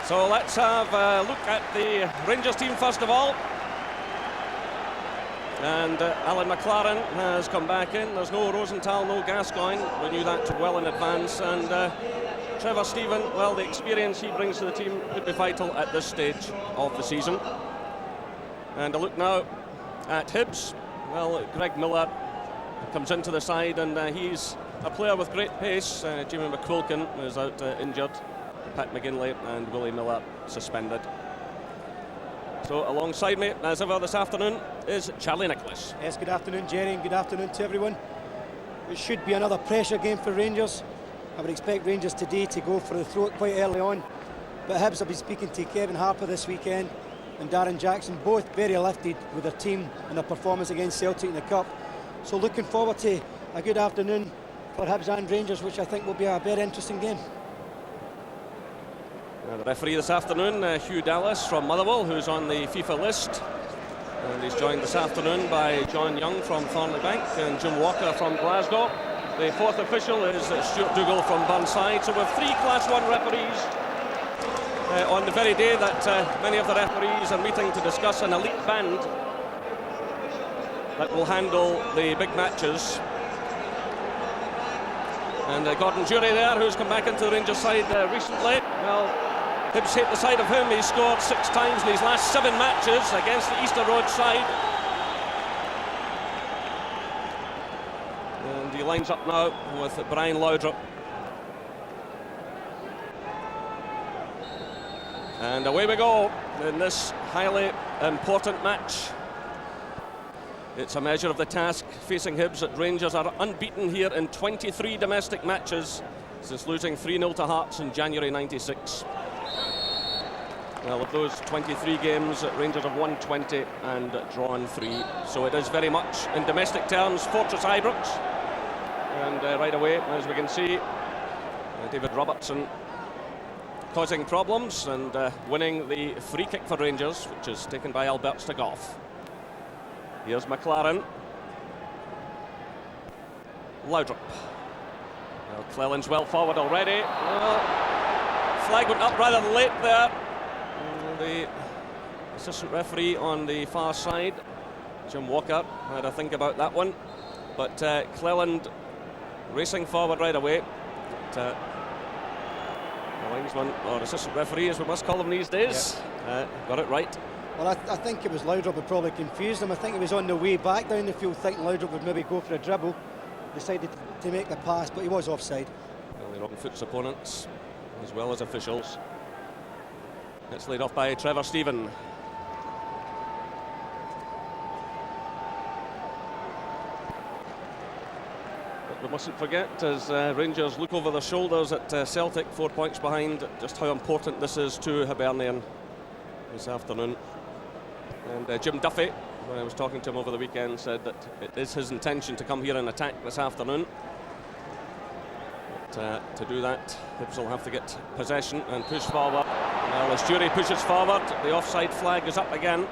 So let's have a look at the Rangers team first of all. And Alan McLaren has come back in. There's no Rosenthal, no Gascoigne. We knew that well in advance. And Trevor Stephen, well, the experience he brings to the team could be vital at this stage of the season. And a look now at Hibs. Well, Greg Miller comes into the side, and he's a player with great pace. Jimmy McQuilkin is out injured. Pat McGinley and Willie Miller suspended. So alongside me, as ever this afternoon, is Charlie Nicholas. Yes, good afternoon, Jerry, and good afternoon to everyone. It should be another pressure game for Rangers. I would expect Rangers today to go for the throat quite early on. But Hibs, I've been speaking to Kevin Harper this weekend and Darren Jackson, both very lifted with their team and their performance against Celtic in the Cup. So looking forward to a good afternoon for Hibs and Rangers, which I think will be a very interesting game. The referee this afternoon, Hugh Dallas from Motherwell, who's on the FIFA list. And he's joined this afternoon by John Young from Thornleybank and Jim Walker from Glasgow. The fourth official is Stuart Dougal from Burnside. So we have 3 Class 1 referees on the very day that many of the referees are meeting to discuss an elite band that will handle the big matches. And Gordon Jury there, who's come back into the Rangers side recently. Well, Hibs hate the side of him. He's scored 6 times in his last 7 matches against the Easter Road side. And he lines up now with Brian Laudrup. And away we go in this highly important match. It's a measure of the task facing Hibs that Rangers are unbeaten here in 23 domestic matches since losing 3-0 to Hearts in January '96. Well, of those 23 games, Rangers have won 20 and drawn 3. So it is very much, in domestic terms, Fortress Ibrox. And right away, as we can see, David Robertson causing problems and winning the free kick for Rangers, which is taken by Albert Stegoff. Here's McLaren. Laudrup. Well, Cleland's well forward already. Well, flag went up rather late there. The assistant referee on the far side, Jim Walker, had a think about that one. But Cleland racing forward right away. But, the linesman, or assistant referee as we must call them these days, got it right. Well, I think it was Laudrup who probably confused him. I think he was on the way back down the field thinking Laudrup would maybe go for a dribble. Decided to make the pass, but he was offside. Well, the wrong foot's opponents, as well as officials. It's laid off by Trevor Stephen. But we mustn't forget, as Rangers look over their shoulders at Celtic, 4 points behind, just how important this is to Hibernian this afternoon. And Jim Duffy, when I was talking to him over the weekend, said that it is his intention to come here and attack this afternoon. But to do that, Hibs will have to get possession and push forward. Well, as Jury pushes forward, the offside flag is up again.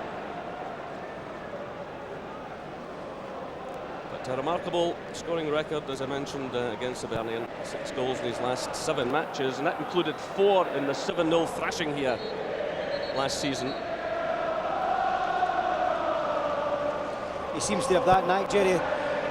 But a remarkable scoring record, as I mentioned, against Hibernian. 6 goals in his last 7 matches, and that included 4 in the 7-0 thrashing here last season. He seems to have that knack, Jerry.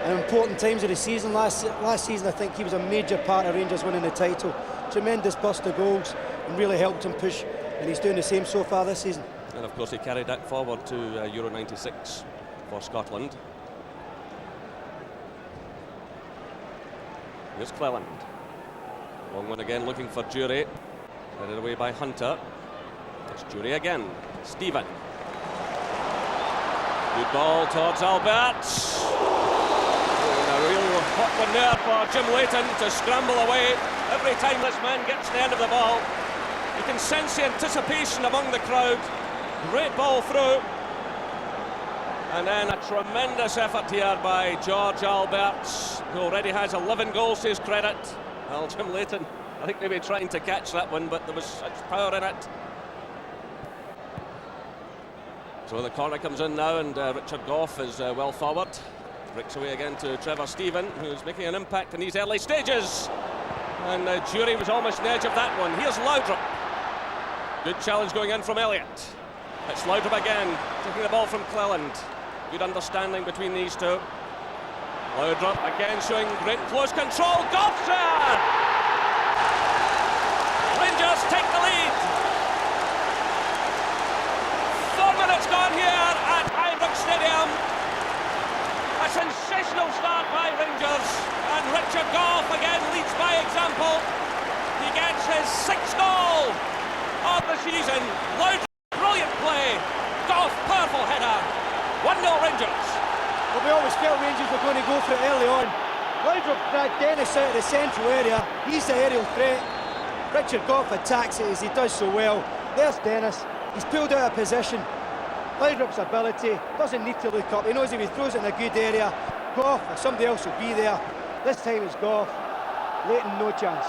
At important times of the season, last season I think he was a major part of Rangers winning the title. Tremendous burst of goals and really helped him push, and he's doing the same so far this season. And of course he carried that forward to Euro 96 for Scotland. Here's Cleland. Long one again, looking for Jury. Headed away by Hunter. It's Jury again. Stephen. Good ball towards Albert. And a real hot one there for Jim Leighton to scramble away. Every time this man gets to the end of the ball, you can sense the anticipation among the crowd. Great ball through. And then a tremendous effort here by George Alberts, who already has 11 goals to his credit. Well, Jim Leighton, I think maybe trying to catch that one, but there was such power in it. So the corner comes in now, and Richard Gough is well forward. Breaks away again to Trevor Stephen, who's making an impact in these early stages. And Jury was almost on the edge of that one. Here's Laudrup. Good challenge going in from Elliott. It's Laudrup again, taking the ball from Cleland. Good understanding between these two. Laudrup again showing great close control. Goff's there! Rangers take the lead. 4 minutes gone here at Ibrox Stadium. A sensational start by Rangers, and Richard Goff again leads by example. He gets his 6th goal of the season. Laudrup, brilliant play. Goff, powerful header. 1-0 Rangers. Well, we always felt Rangers were going to go for it early on. Laudrup dragged Dennis out of the central area. He's the aerial threat. Richard Goff attacks it as he does so well. There's Dennis. He's pulled out of position. Laudrup's ability, doesn't need to look up. He knows if he throws it in a good area, Goff or somebody else will be there. This time it's Goff. Leighton, no chance.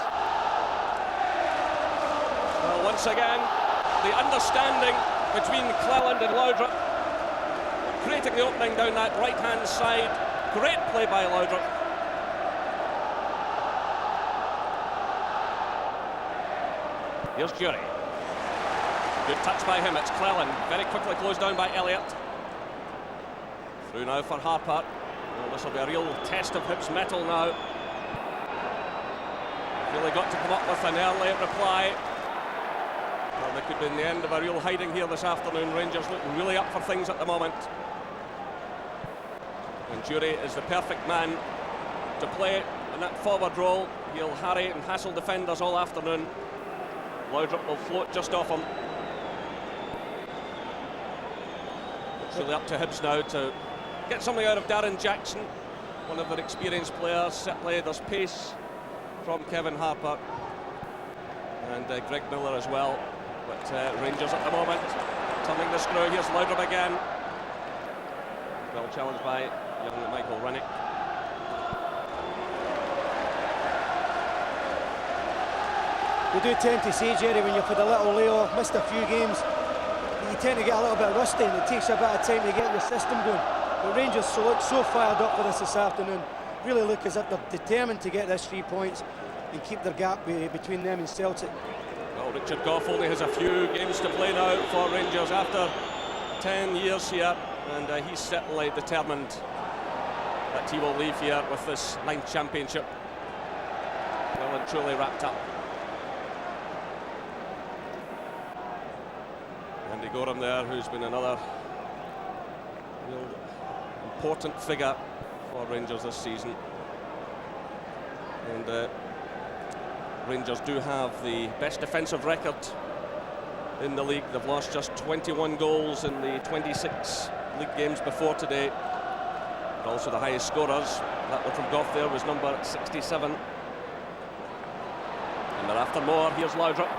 Well, once again, the understanding between Cleland and Laudrup, creating the opening down that right-hand side. Great play by Laudrup. Here's Jury. Good touch by him, it's Cleland. Very quickly closed down by Elliott. Through now for Harper. Well, this will be a real test of Hibs' mettle now. Really got to come up with an early reply. Well, they could be in the end of a real hiding here this afternoon. Rangers looking really up for things at the moment. And Jury is the perfect man to play in that forward role. He'll harry and hassle defenders all afternoon. Laudrup will float just off him. It's really up to Hibs now to get something out of Darren Jackson, one of their experienced players. Certainly there's pace from Kevin Harper and Greg Miller as well. But Rangers at the moment turning the screw. Here's Laudrup again. Well challenged by young Michael Rennick. You do tend to see, Jerry, when you've had a little layoff, missed a few games, you tend to get a little bit rusty and it takes a bit of time to get your system going. But Rangers look so fired up for this afternoon, really look as if they're determined to get this 3 points and keep their gap between them and Celtic. Well, Richard Goff only has a few games to play now for Rangers after 10 years here, and he's certainly determined that he will leave here with this 9th championship well and truly wrapped up. Andy Gorham there, who's been another real important figure for Rangers this season. And Rangers do have the best defensive record in the league. They've lost just 21 goals in the 26 league games before today. But also the highest scorers. That one from Goff there was number 67. And they're after more. Here's Laudrup.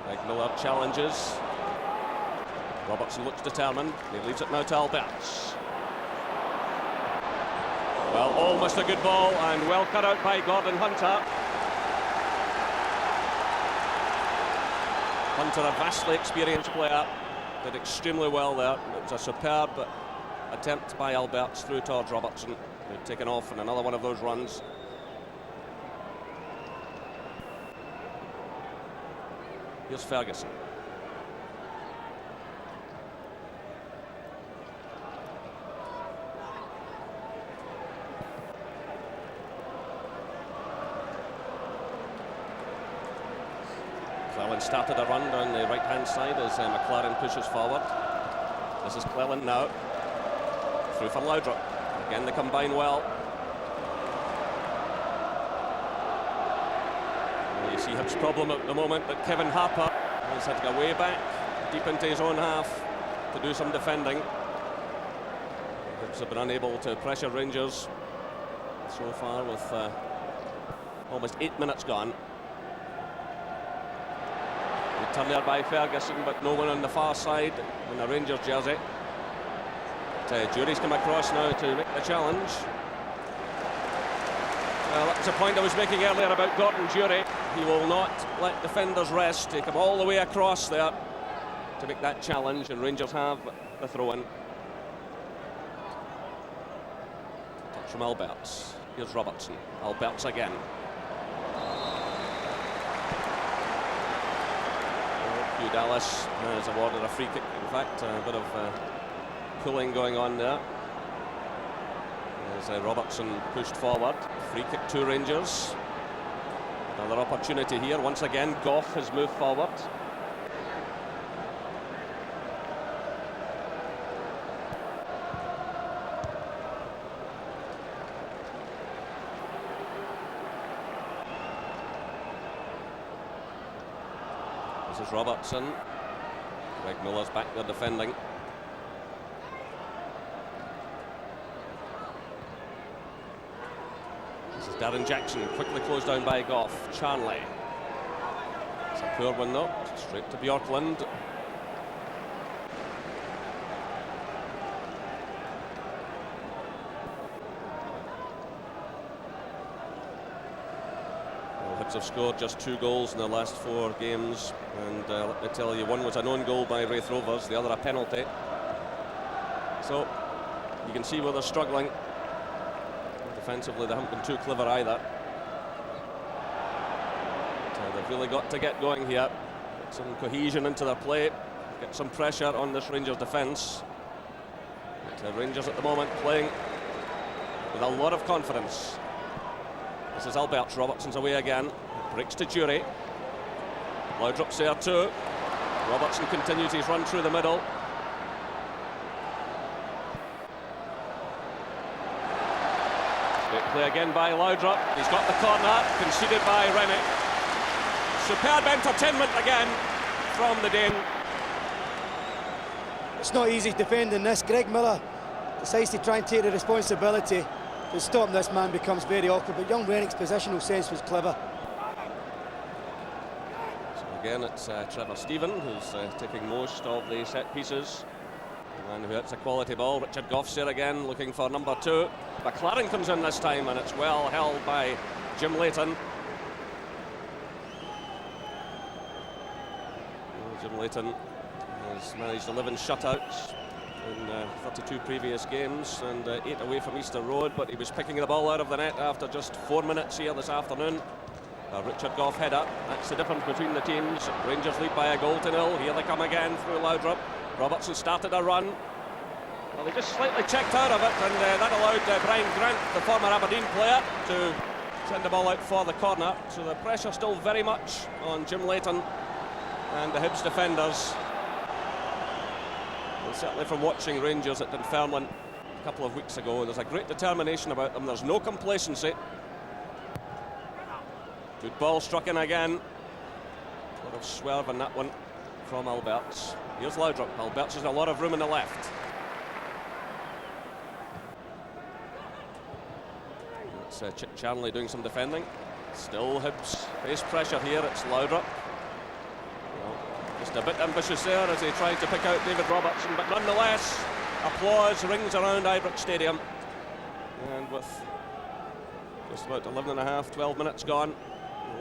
Greg Miller challenges. Robertson looks determined. He leaves it now to Alberts. Well, almost a good ball and well cut out by Gordon Hunter. Hunter, a vastly experienced player, did extremely well there. It was a superb attempt by Alberts through towards Robertson, who had taken off in another one of those runs. Here's Ferguson. Cleland started a run down the right-hand side as McLaren pushes forward. This is Cleland now. Through for Laudrup. Again, they combine well. Well, you see Hibs' problem at the moment that Kevin Harper has had to go way back, deep into his own half, to do some defending. Hibs have been unable to pressure Rangers so far with almost 8 minutes gone. Turn there by Ferguson, but no one on the far side in the Rangers jersey. But, Jury's come across now to make the challenge. Well, that's a point I was making earlier about Gordon Jury. He will not let defenders rest. Take him all the way across there to make that challenge, and Rangers have the throw-in. Touch from Alberts. Here's Robertson. Alberts again. Hugh Dallas has awarded a free kick. In fact, a bit of pulling going on there. As Robertson pushed forward. Free kick to Rangers. Another opportunity here. Once again, Goff has moved forward. This is Robertson. Greg Miller's back there defending. This is Darren Jackson, quickly closed down by Goff. Charnley. It's a poor one though. Straight to Bjorklund. Hibs have scored just 2 goals in their last 4 games, and let me tell you, one was an own goal by Raith Rovers, the other a penalty. So you can see where they're struggling. Defensively, they haven't been too clever either. But, they've really got to get going here, get some cohesion into their play, get some pressure on this Rangers defence. Rangers at the moment playing with a lot of confidence. This is Alberts. Robertson's away again. Breaks to Jury. Laudrup's there too. Robertson continues his run through the middle. Great play again by Laudrup. He's got the corner, conceded by Rennie. Superb entertainment again from the Dane. It's not easy defending this. Greg Miller decides to try and take the responsibility. To stop this man becomes very awkward, but young Rennick's positional sense was clever. So again, it's Trevor Stephen who's taking most of the set pieces. And who hits a quality ball. Richard Goff's there again, looking for number 2. McLaren comes in this time, and it's well held by Jim Leighton. Jim Leighton has managed 11 shutouts in 32 previous games, and 8 away from Easter Road, but he was picking the ball out of the net after just 4 minutes here this afternoon. Richard Goff header. That's the difference between the teams. Rangers lead by a goal to 0. Here they come again through Laudrup. Robertson started a run. Well, they just slightly checked out of it, and that allowed Brian Grant, the former Aberdeen player, to send the ball out for the corner. So the pressure still very much on Jim Leighton and the Hibs defenders. And certainly from watching Rangers at Dunfermline a couple of weeks ago, there's a great determination about them. There's no complacency. Good ball struck in again. A lot of swerve in that one from Alberts. Here's Laudrup. Alberts has a lot of room in the left. It's Chip Charnley doing some defending. Still Hibs face pressure here. It's Laudrup. Well, just a bit ambitious there as he tried to pick out David Robertson, but nonetheless, applause rings around Ibrox Stadium. And with just about 12 minutes gone,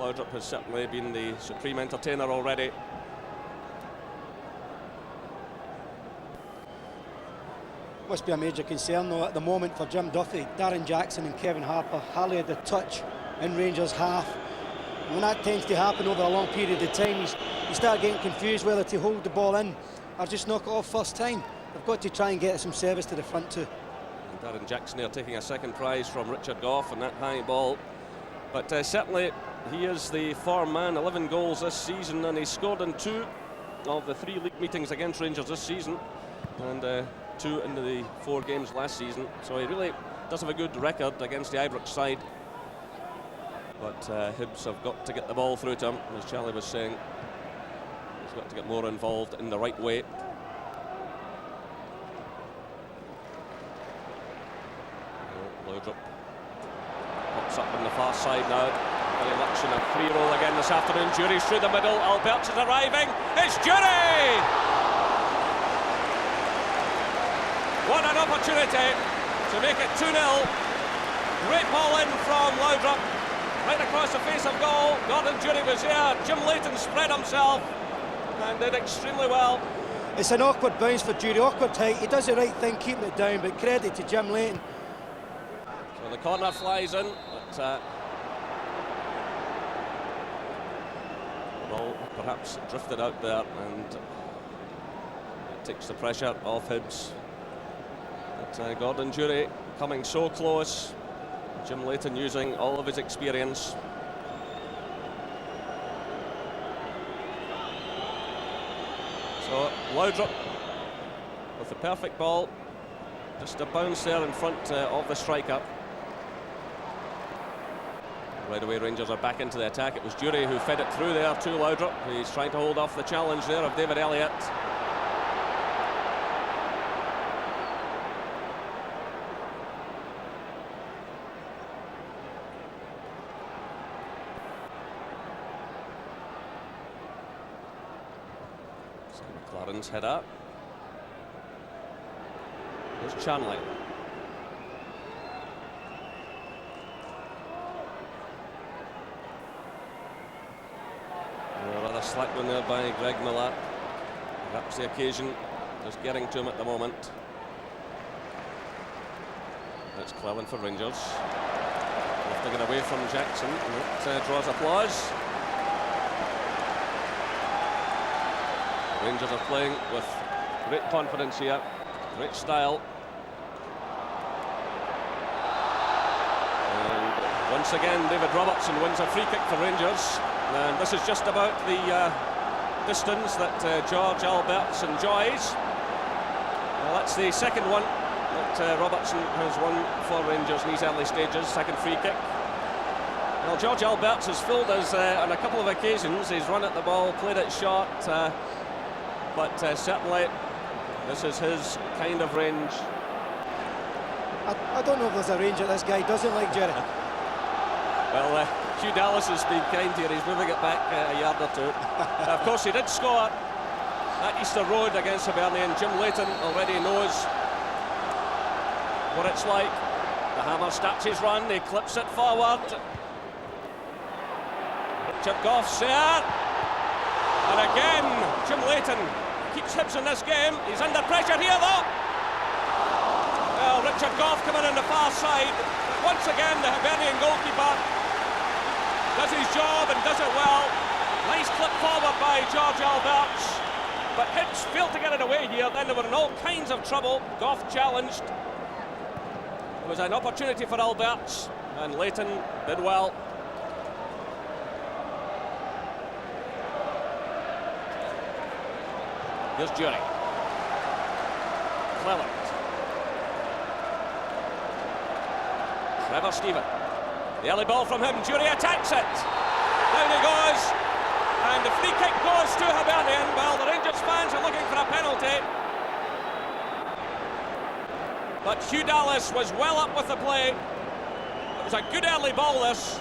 Laudrup has certainly been the supreme entertainer already. Must be a major concern though at the moment for Jim Duffy. Darren Jackson and Kevin Harper hardly had the touch in Rangers half. And when that tends to happen over a long period of time, you start getting confused whether to hold the ball in or just knock it off first time. They've got to try and get some service to the front too. And Darren Jackson there taking a second prize from Richard Goff and that high ball. But certainly he is the form man. 11 goals this season, and he scored in 2 of the 3 league meetings against Rangers this season, and 2 into the 4 games last season. So he really does have a good record against the Ibrox side. But Hibs have got to get the ball through to him, as Charlie was saying. He's got to get more involved in the right way. Laudrup pops up on the far side now. Very much in a free roll again this afternoon. Jury's through the middle. Alberts is arriving. It's Jury! What an opportunity to make it 2-0. Great ball in from Laudrup. Right across the face of goal. Gordon Jury was there. Jim Leighton spread himself and did extremely well. It's an awkward bounce for Jury, awkward height. He does the right thing, keeping it down, but credit to Jim Leighton. So the corner flies in, but Ball perhaps drifted out there, and it takes the pressure off Hibs. But Gordon Durie coming so close. Jim Leighton using all of his experience. So Laudrup with the perfect ball, just a bounce there in front of the striker. Right away Rangers are back into the attack. It was Durie who fed it through there to Laudrup. He's trying to hold off the challenge there of David Elliott. So McLaren's header. Here's Chanley. Rather slack one there by Greg Miller. Perhaps the occasion just getting to him at the moment. It's Cleland for Rangers. Lifting it away from Jackson, and it draws applause. Rangers are playing with great confidence here, great style. And once again, David Robertson wins a free kick for Rangers. And this is just about the distance that George Alberts enjoys. Well, that's the second one that Robertson has won for Rangers in these early stages, second free kick. Well, George Alberts has fooled us on a couple of occasions. He's run at the ball, played it short, but certainly this is his kind of range. I don't know if there's a range that this guy doesn't like, Jerry. Well, Hugh Dallas has been kind here. He's moving it back a yard or two. Of course, he did score at Easter Road against Hibernian. Jim Leighton already knows what it's like. The Hammer starts his run. He clips it forward. Richard Goff's there. And again, Jim Leighton keeps Hibs in this game. He's under pressure here, though. Well, Richard Goff coming on the far side. But once again, the Hibernian goalkeeper does his job and does it well. Nice clip forward by George Alberts. But Hibs failed to get it away here. Then they were in all kinds of trouble. Goff challenged. It was an opportunity for Alberts, and Leighton did well. Here's Durie. Cleland. Trevor Stephen. The early ball from him. Durie attacks it. Down he goes. And the free kick goes to Hibernian. Well, the Rangers fans are looking for a penalty. But Hugh Dallas was well up with the play. It was a good early ball, this.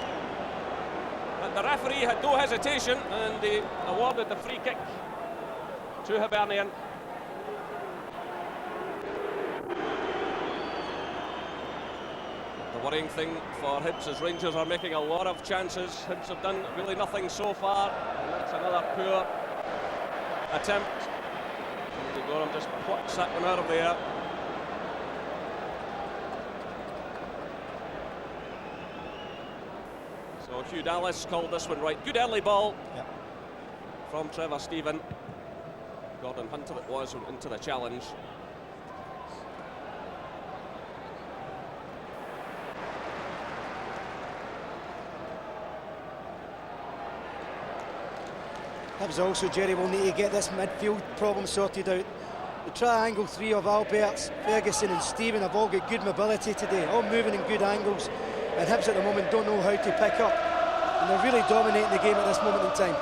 But the referee had no hesitation, and he awarded the free kick to Hibernian. The worrying thing for Hibs is Rangers are making a lot of chances. Hibs have done really nothing so far, and that's another poor attempt. Gorham just plucks that one out of the air. So Hugh Dallas called this one right. Good early ball from Trevor Stephen. Gordon Hunter it was, went into the challenge. Hibs also, Jerry, will need to get this midfield problem sorted out. The triangle three of Alberts, Ferguson and Stephen have all got good mobility today, all moving in good angles, and Hibs at the moment don't know how to pick up, and they're really dominating the game at this moment in time.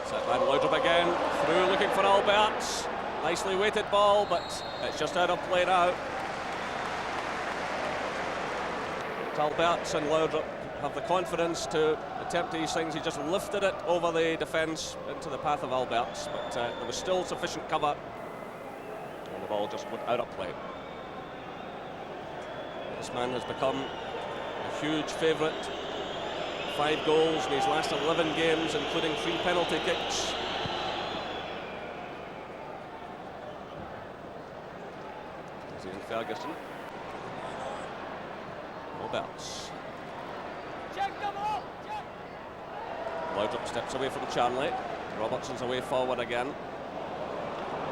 Set by Laudrup again, through looking for Alberts. Nicely weighted ball, but it's just out of play now. Alberts and Laudrup have the confidence to attempt these things. He just lifted it over the defence into the path of Alberts, but there was still sufficient cover, and the ball just went out of play. This man has become a huge favourite. 5 goals in his last 11 games, including 3 penalty kicks. Ian Ferguson. Alberts. Laudrup steps away from Charnley. Robertson's away forward again.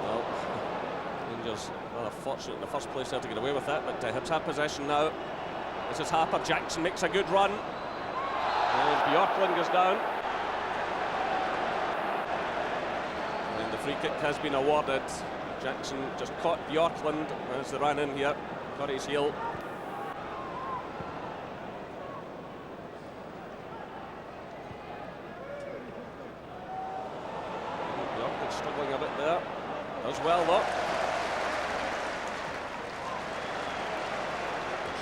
Well, Rangers rather fortunate in the first place there to get away with that, but Hibs have possession now. This is Harper. Jackson makes a good run. And Bjorklund goes down. And the free kick has been awarded. Jackson just caught Bjorklund as they ran in here. Got his heel. Bjorklund struggling a bit there. Does well though.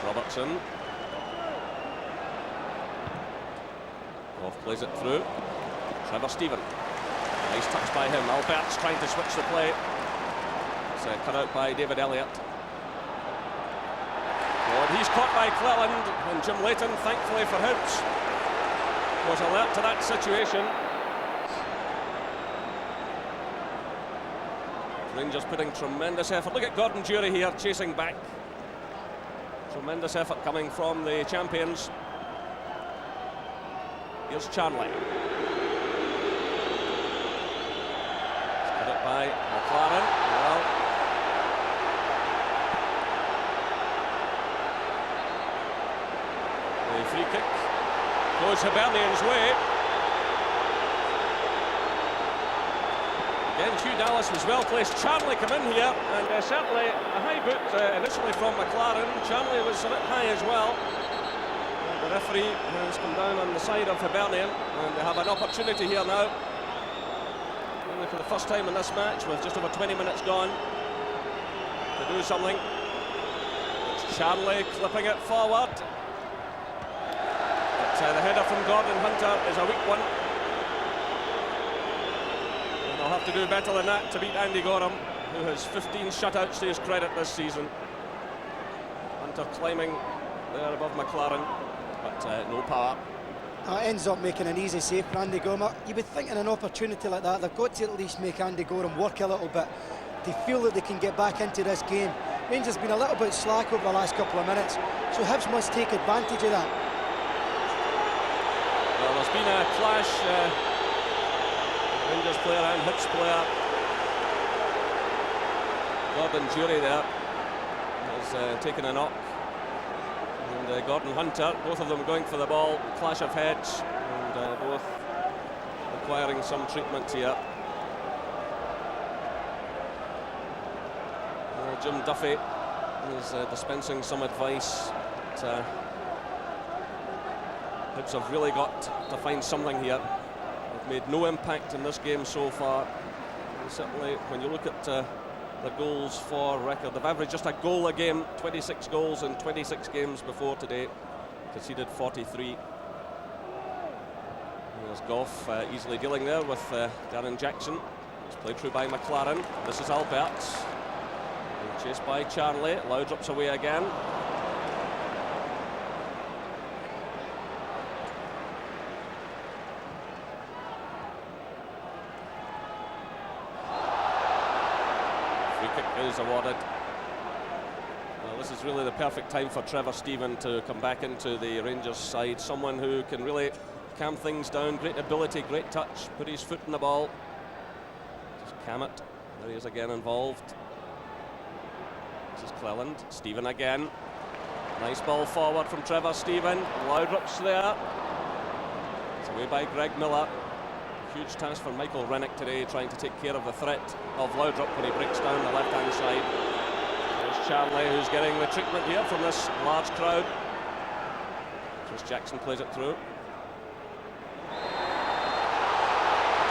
Robertson. Off plays it through. Trevor Stephen. Nice touch by him. Albert's trying to switch the play. It's cut out by David Elliott. Oh, and he's caught by Cleland, and Jim Leighton, thankfully for Hibs, was alert to that situation. Rangers putting tremendous effort. Look at Gordon Dury here chasing back. Tremendous effort coming from the champions. Here's Charnley. Cut it by McLaren. Well, the free kick goes Hibernian's way. Again, Hugh Dallas was well placed. Charnley come in here, and certainly a high boot initially from McLaren. Charnley was a bit high as well. The referee has come down on the side of Hibernian, and they have an opportunity here now. Only for the first time in this match, with just over 20 minutes gone, to do something. It's Charnley clipping it forward. But the header from Gordon Hunter is a weak one. And they'll have to do better than that to beat Andy Gorham, who has 15 shutouts to his credit this season. Hunter climbing there above McLaren. But no power. Ends up making an easy save for Andy Gorham. You would think in an opportunity like that, they've got to at least make Andy Gorham work a little bit. They feel that they can get back into this game. Rangers have been a little bit slack over the last couple of minutes, so Hibs must take advantage of that. Well, there's been a clash. Rangers player and Hibs player. Gordon Dury there has taken a knock. And Gordon Hunter, both of them going for the ball, clash of heads, and both requiring some treatment here. Jim Duffy is dispensing some advice. Hibs have really got to find something here. They've made no impact in this game so far. And certainly, when you look at the goals for record, they've averaged just a goal a game, 26 goals in 26 games before today, conceded 43. There's Goff easily dealing there with Darren Jackson. It's played through by McLaren. This is Alberts. Chased by Charnley. Loudrop's away again. Is awarded. Well, this is really the perfect time for Trevor Stephen to come back into the Rangers side. Someone who can really calm things down. Great ability, great touch. Put his foot in the ball. Just cam it. There he is again involved. This is Cleland. Stephen again. Nice ball forward from Trevor Stephen. Loudrop's there. It's away by Greg Miller. Huge task for Michael Rennick today, trying to take care of the threat of Loudrop when he breaks down the left-hand side. There's Charnley, who's getting the treatment here from this large crowd. Chris Jackson plays it through.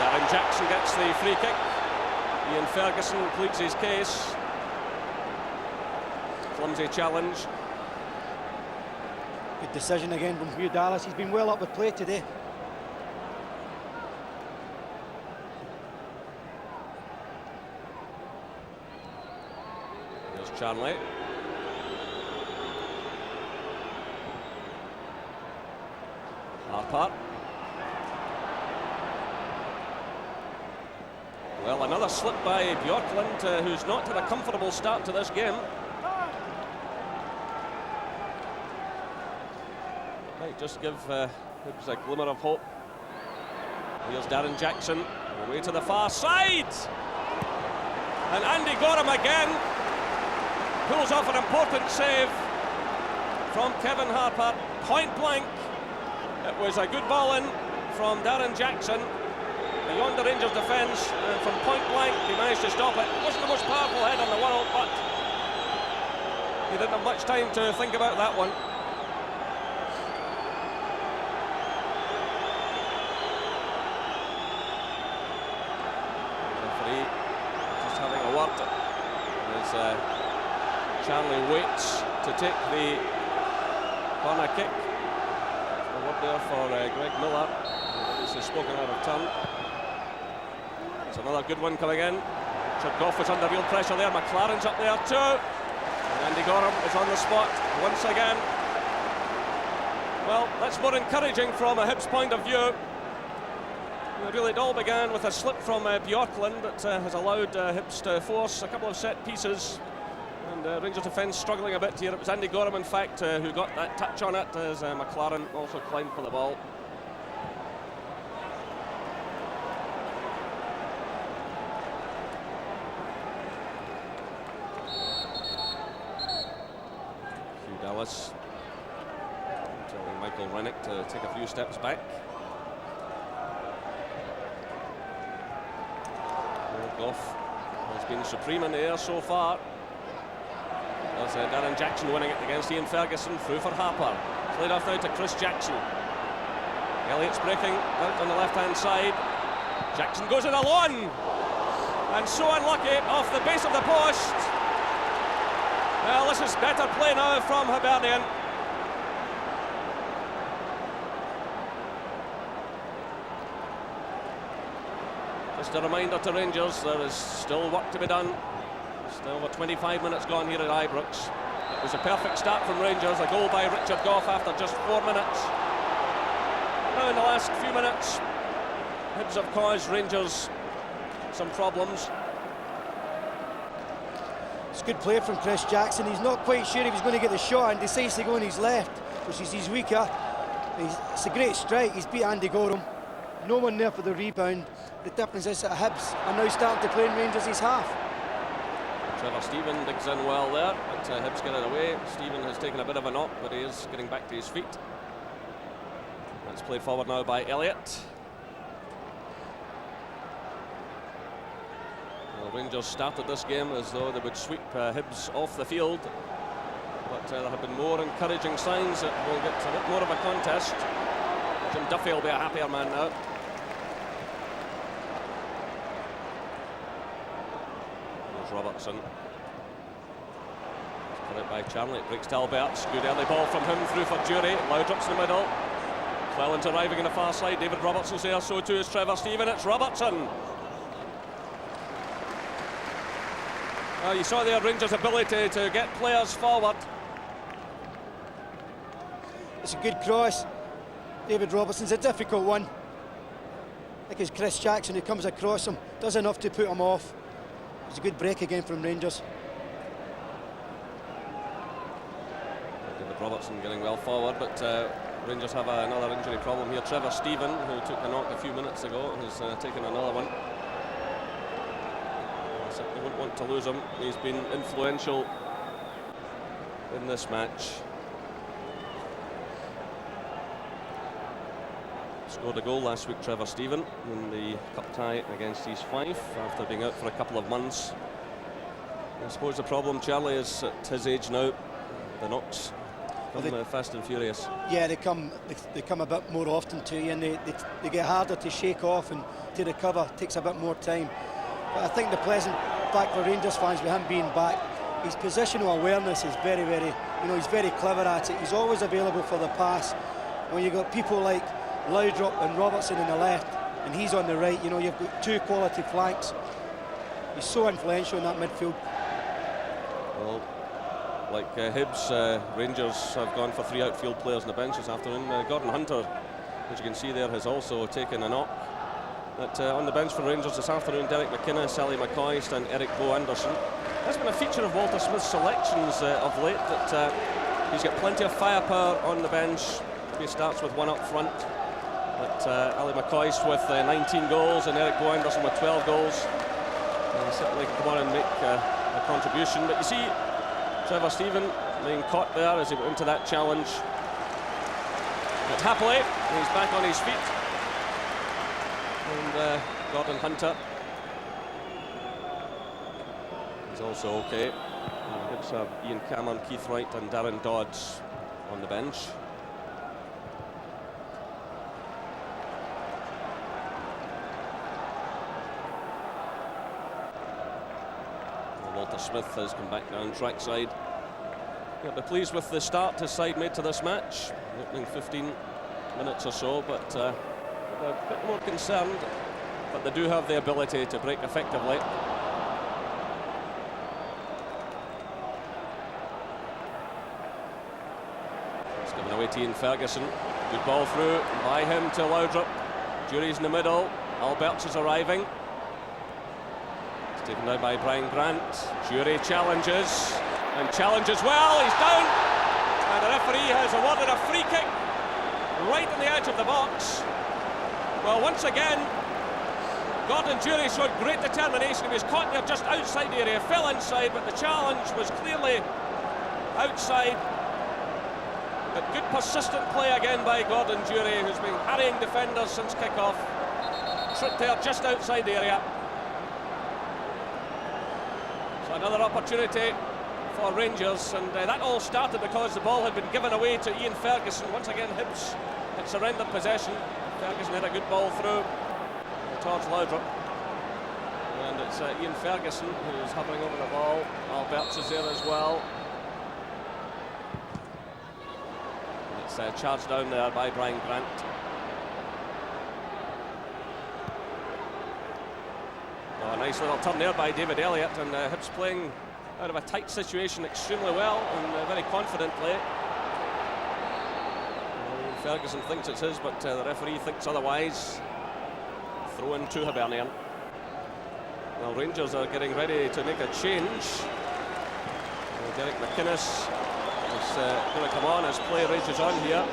Darren Jackson gets the free kick. Ian Ferguson pleads his case. Clumsy challenge. Good decision again from Hugh Dallas. He's been well up with play today. Charnley. Harper. Well, another slip by Bjorklund, who's not had a comfortable start to this game. Might just give Hibs a glimmer of hope. Here's Darren Jackson. Away to the far side. And Andy Gorham again pulls off an important save from Kevin Harper. Point blank. It was a good ball in from Darren Jackson beyond the Rangers defence, and from point blank he managed to stop it. It wasn't the most powerful head in the world, but he didn't have much time to think about that one. Referee just having a word as Charlie waits to take the corner kick. A word there for Greg Miller. This is spoken out of turn. It's another good one coming in. Richard Gough is under real pressure there. McLaren's up there too. And Andy Gorham is on the spot once again. Well, that's more encouraging from a Hibs point of view. Really, it all began with a slip from Bjorklund that has allowed Hibs to force a couple of set pieces. And Rangers defence struggling a bit here. It was Andy Gorham, in fact, who got that touch on it as McLaren also climbed for the ball. Hugh Dallas telling Michael Rennick to take a few steps back. Gough has been supreme in the air so far. There's Darren Jackson winning it against Ian Ferguson, through for Harper. Played off now to Chris Jackson. Elliott's breaking out on the left-hand side. Jackson goes it alone, and so unlucky off the base of the post. Well, this is better play now from Hibernian. Just a reminder to Rangers, there is still work to be done. Still over 25 minutes gone here at Ibrox. It was a perfect start from Rangers, a goal by Richard Gough after just 4 minutes. Now in the last few minutes, Hibs have caused Rangers some problems. It's good play from Chris Jackson. He's not quite sure if he's going to get the shot and decides to go on his left, which is his weaker. It's a great strike. He's beat Andy Gorham. No one there for the rebound. The difference is that Hibs are now starting to play in Rangers' half. Trevor Stephen digs in well there, but Hibs get it away. Stephen has taken a bit of a knock, but he is getting back to his feet. That's played forward now by Elliott. Well, Rangers started this game as though they would sweep Hibs off the field, but there have been more encouraging signs that we'll get a bit more of a contest. Jim Duffy will be a happier man now. There's Robertson. Put it by Charlie, it breaks to Alberts. Good early ball from him, through for Jury. Loudrop's in the middle. Cleland arriving on the far side. David Robertson's there, so too is Trevor Stephen. It's Robertson. Well, you saw there Rangers' ability to get players forward. It's a good cross. David Robertson's a difficult one. I think it's Chris Jackson who comes across him, does enough to put him off. It's a good break again from Rangers. David Robertson getting well forward, but Rangers have another injury problem here. Trevor Stephen, who took a knock a few minutes ago, has taken another one. I certainly wouldn't want to lose him. He's been influential in this match. Scored a goal last week, Trevor Stephen, in the cup tie against East Fife after being out for a couple of months. I suppose the problem, Charlie, is at his age now, the knocks come fast and furious. Yeah, they come a bit more often to you, and they get harder to shake off and to recover. It takes a bit more time. But I think the pleasant fact for Rangers fans with him being back, his positional awareness is very, he's very clever at it. He's always available for the pass. When you've got people like Loudrop and Robertson on the left, and he's on the right, you've got two quality flanks. He's so influential in that midfield. Well, like Hibs, Rangers have gone for 3 outfield players on the bench this afternoon. Gordon Hunter, as you can see there, has also taken a knock. But on the bench for Rangers this afternoon, Derek McKinnon, Sally McCoist and Eric Bo Anderson. That's been a feature of Walter Smith's selections of late, that he's got plenty of firepower on the bench. He starts with one up front. But Ali McCoist with 19 goals and Eric Bo Anderson with 12 goals. Certainly can come on and make a contribution. But you see, Trevor Steven being caught there as he went into that challenge. But happily, he's back on his feet. And Gordon Hunter is also okay. Hibs have Ian Cameron, Keith Wright and Darren Dodds on the bench. Walter Smith has come back down trackside. He'll be pleased with the start his side made to this match, opening 15 minutes or so, but a bit more concerned. But they do have the ability to break effectively. It's given away to Ian Ferguson. Good ball through by him to Laudrup. Jury's in the middle. Alberts is arriving. Taken down by Brian Grant. Jury challenges and challenges well. He's down, and the referee has awarded a free kick right on the edge of the box. Well, once again, Gordon Jury showed great determination. He was caught there just outside the area, fell inside, but the challenge was clearly outside. But good persistent play again by Gordon Jury, who's been harrying defenders since kick-off. Tripped there just outside the area. Another opportunity for Rangers, and that all started because the ball had been given away to Ian Ferguson. Once again, Hibs had surrendered possession. Ferguson had a good ball through towards Laudrup, and it's Ian Ferguson who's hovering over the ball. Alberts is there as well. And it's charged down there by Brian Grant. A nice little turn there by David Elliott, and Hibs playing out of a tight situation extremely well and very confidently. Ferguson thinks it's his, but the referee thinks otherwise. Throw in to Hibernian. Well, Rangers are getting ready to make a change. Derek McInnes is going to come on as play rages on here.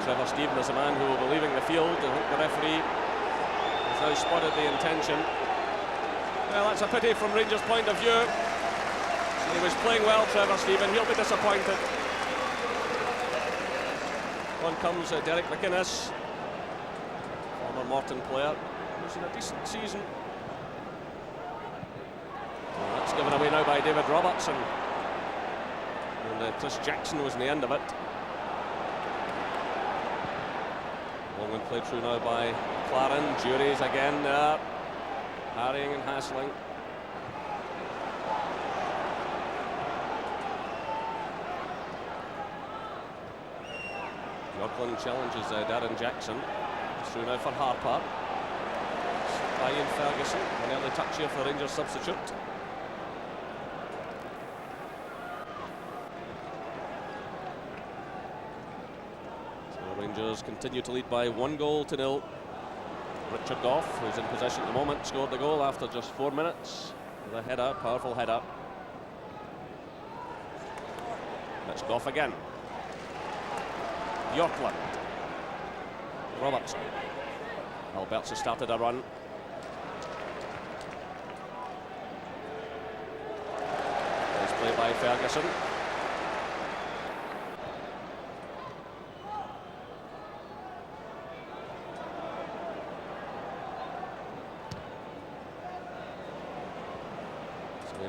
Trevor Steven is a man who will be leaving the field. I think the referee now spotted the intention. Well, that's a pity from Rangers' point of view. He was playing well, Trevor Steven. He'll be disappointed. On comes Derek McInnes, former Morton player, who's in a decent season. Well, that's given away now by David Robertson. And Chris Jackson was in the end of it. Long one played through now by Claren. Jury's again there, harrying and hassling. Yorkland challenges Darren Jackson. It's through now for Harper. By Ian Ferguson. An early touch here for Rangers substitute. So Rangers continue to lead by 1-0. Richard Goff, who's in possession at the moment, scored the goal after just 4 minutes with a header, powerful header. That's Goff again. Yorkland. Robertson. Alberts has started a run. Nice play by Ferguson.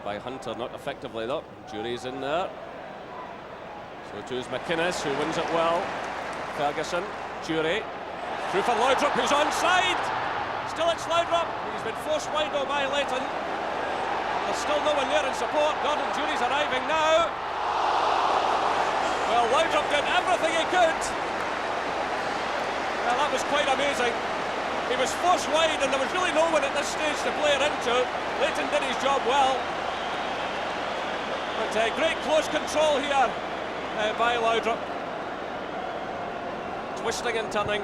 By Hunter, not effectively though. Jury's in there. So too is McInnes, who wins it well. Ferguson, Jury. Through for Laudrup, who's onside. Still it's Laudrup. He's been forced wide by Leighton. There's still no one there in support. Gordon Jury's arriving now. Well, Laudrup did everything he could. Well, that was quite amazing. He was forced wide and there was really no one at this stage to play it into. Leighton did his job well. But great close control here by Laudrup. Twisting and turning.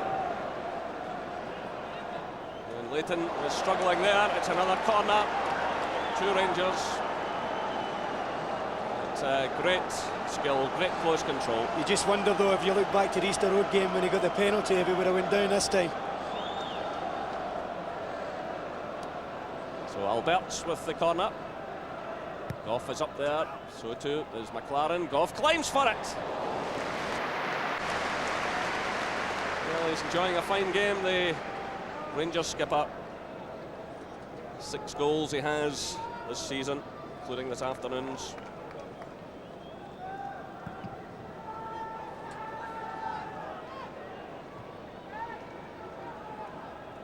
And Leighton is struggling there. It's another corner to Rangers. great skill, great close control. You just wonder though, if you look back to the Easter Road game when he got the penalty, if he would have went down this time. So Albert's with the corner. Goff is up there, so too is McLaren. Goff climbs for it. Well, he's enjoying a fine game, the Rangers skipper. 6 goals he has this season, including this afternoon's.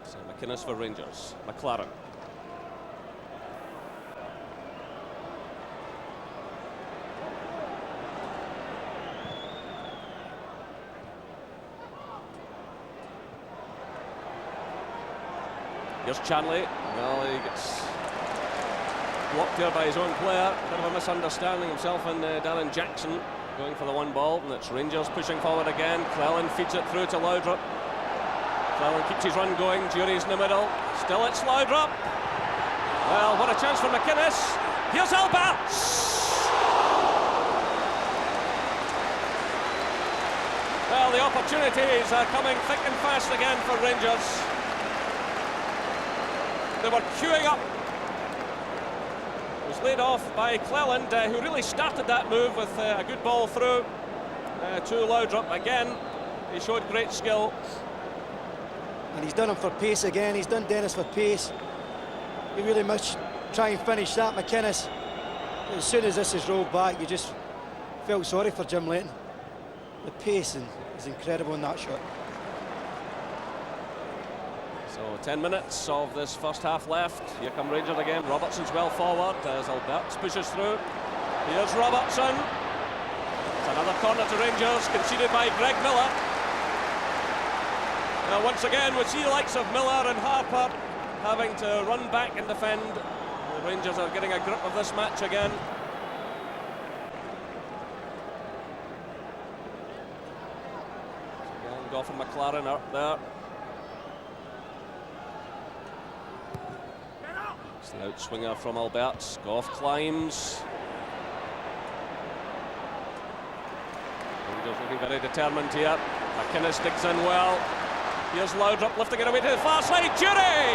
So McInnes for Rangers, McLaren. Here's Chanley. Well, he gets blocked here by his own player. Bit of a misunderstanding himself and Darren Jackson going for the one ball, and it's Rangers pushing forward again. Cleland feeds it through to Laudrup. Cleland keeps his run going. Jury's in the middle. Still it's Laudrup. Well, what a chance for McInnes. Here's Alberts. Well, the opportunities are coming thick and fast again for Rangers. They were queuing up. It was laid off by Cleland, who really started that move with a good ball through to Laudrup. Again, he showed great skill. And he's done him for pace again. He's done Dennis for pace. He really must try and finish that, McInnes. As soon as this is rolled back, you just felt sorry for Jim Leighton. The pace is incredible in that shot. So 10 minutes of this first half left. Here come Rangers again. Robertson's well forward as Alberts pushes through. Here's Robertson. It's another corner to Rangers, conceded by Greg Miller. Now once again we see the likes of Miller and Harper having to run back and defend. The Rangers are getting a grip of this match again. Again, Goff and McLaren up there. The outswinger from Alberts. Goff climbs. Rangers looking very determined here. McInnes digs in well. Here's Laudrup lifting it away to the far side. Jury!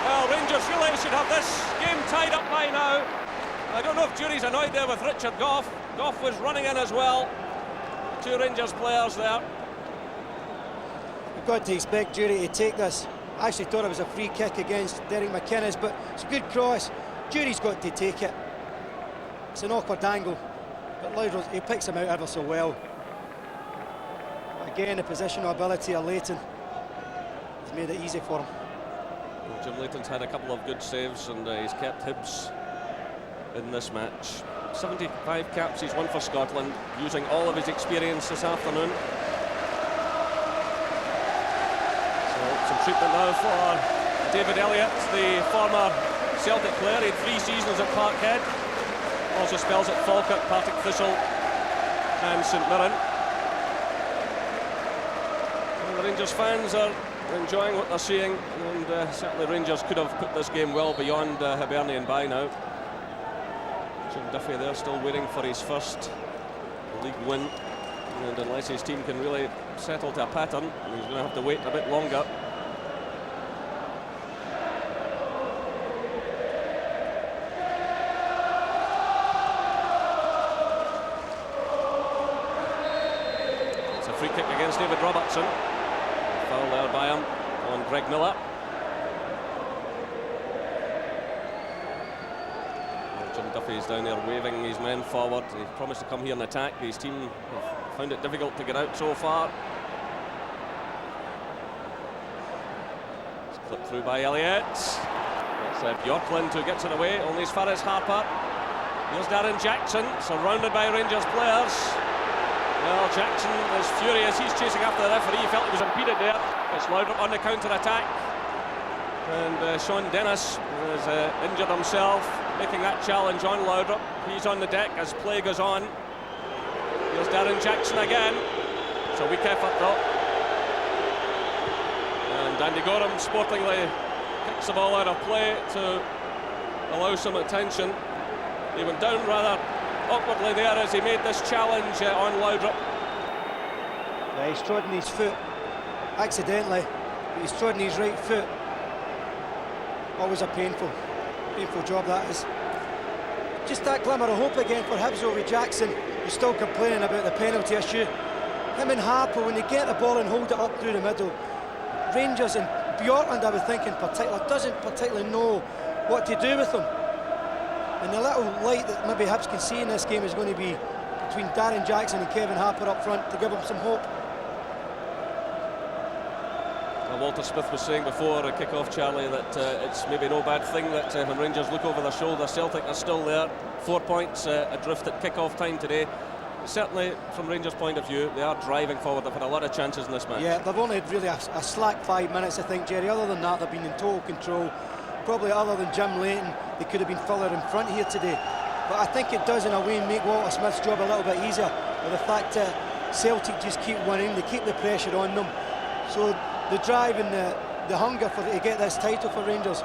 Well, Rangers really should have this game tied up by now. I don't know if Jury's annoyed there with Richard Goff. Goff was running in as well. 2 Rangers players there. We've got to expect Jury to take this. I actually thought it was a free kick against Derek McInnes, but it's a good cross. Jury's got to take it. It's an awkward angle, but Laudrup, he picks him out ever so well. Again, the positional ability of Leighton has made it easy for him. Well, Jim Leighton's had a couple of good saves, and he's kept Hibs in this match. 75 caps he's won for Scotland, using all of his experience this afternoon. Treatment now for David Elliott, the former Celtic player. He had 3 seasons at Parkhead. Also spells at Falkirk, Partick Thistle and St Mirren. And the Rangers fans are enjoying what they're seeing, and certainly Rangers could have put this game well beyond Hibernian by now. Jim Duffy there still waiting for his first league win, and unless his team can really settle to a pattern, he's going to have to wait a bit longer. Free kick against David Robertson. Foul there by him on Greg Miller. Well, Jim Duffy's down there waving his men forward. He promised to come here and attack. His team have found it difficult to get out so far. It's clipped through by Elliott. It's Bjorklund who gets it away, only as far as Harper. Here's Darren Jackson, surrounded by Rangers players. Well, Jackson is furious. He's chasing after the referee. He felt he was impeded there. It's Laudrup on the counter-attack. And Sean Dennis has injured himself, making that challenge on Laudrup. He's on the deck as play goes on. Here's Darren Jackson again. It's a weak effort, though. And Andy Gorham sportingly kicks the ball out of play to allow some attention. He went down rather awkwardly there as he made this challenge on Laudrup. Yeah, he's trodden his foot accidentally, but he's trodden his right foot. Always a painful job that is. Just that glimmer of hope again for Hibs over Jackson, who's still complaining about the penalty issue. Him and Harper, when they get the ball and hold it up through the middle, Rangers and Bjorklund, I would think in particular, doesn't particularly know what to do with them. And the little light that maybe Hibs can see in this game is going to be between Darren Jackson and Kevin Harper up front to give them some hope. Well, Walter Smith was saying before a kick-off, Charlie, that it's maybe no bad thing that when Rangers look over their shoulder, Celtic are still there, 4 points adrift at kick-off time today. Certainly, from Rangers' point of view, they are driving forward. They've had a lot of chances in this match. Yeah, they've only had really a slack 5 minutes, I think, Jerry. Other than that, they've been in total control. Probably other than Jim Leighton, they could have been further in front here today. But I think it does, in a way, make Walter Smith's job a little bit easier with the fact that Celtic just keep winning, they keep the pressure on them. So the drive and the hunger to get this title for Rangers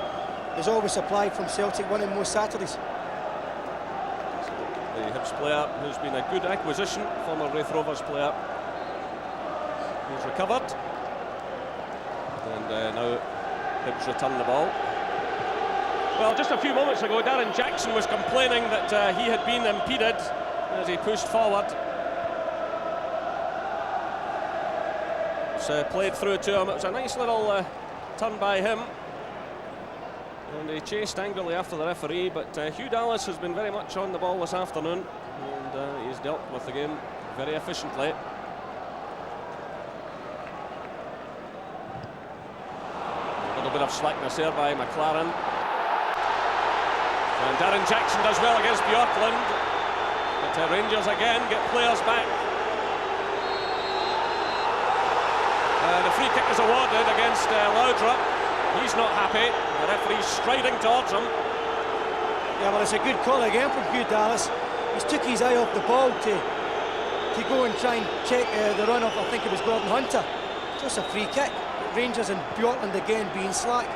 is always supplied from Celtic winning most Saturdays. The Hibs player who's been a good acquisition, former Wraith Rovers player, who's recovered. And now Hibs return the ball. Well, just a few moments ago, Darren Jackson was complaining that he had been impeded as he pushed forward. It's played through to him. It was a nice little turn by him. And he chased angrily after the referee, but Hugh Dallas has been very much on the ball this afternoon, and he's dealt with the game very efficiently. A little bit of slackness here by McLaren. And Darren Jackson does well against Bjorklund, but Rangers again get players back. The free kick is awarded against Laudrup. He's not happy. The referee's striding towards him. Yeah, well, it's a good call again from Hugh Dallas. He's took his eye off the ball to go and try and check the run of, I think it was Gordon Hunter. Just a free kick. Rangers and Bjorklund again being slack.